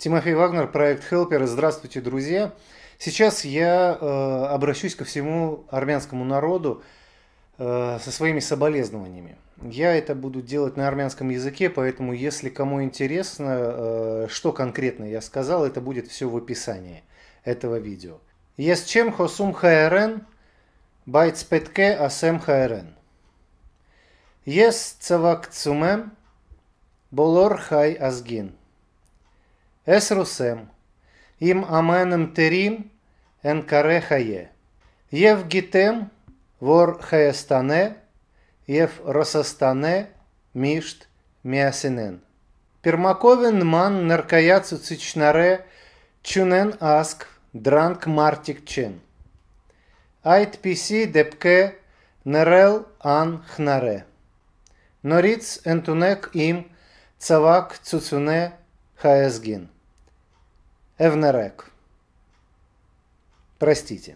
Тимофей Вагнер, проект Helper. Здравствуйте, друзья. Сейчас я обращусь ко всему армянскому народу со своими соболезнованиями. Я это буду делать на армянском языке, поэтому если кому интересно, что конкретно я сказал, это будет все в описании этого видео. Ես չեմ խոսում հայերեն, բայց պետք է ասեմ հայերեն։ Ես ցավակցում եմ բոլոր հայ ազգին։ Ես ռուսեմ, իմ ամենım տերիմ ընկարե հայ է։ Եվ գիտեմ, որ Հայաստան է եւ Ռուսաստան է միշտ միասին են։ Պիրմակովին նման ներկայացուցիչները չունեն ազգ, դրանք մարդիկ չեն։ Այդպիսի դեպքը ներել անխնար է։ Նորից ընդունեք իմ ցավակցությունը հայազգին։ Эвнерек. Простите.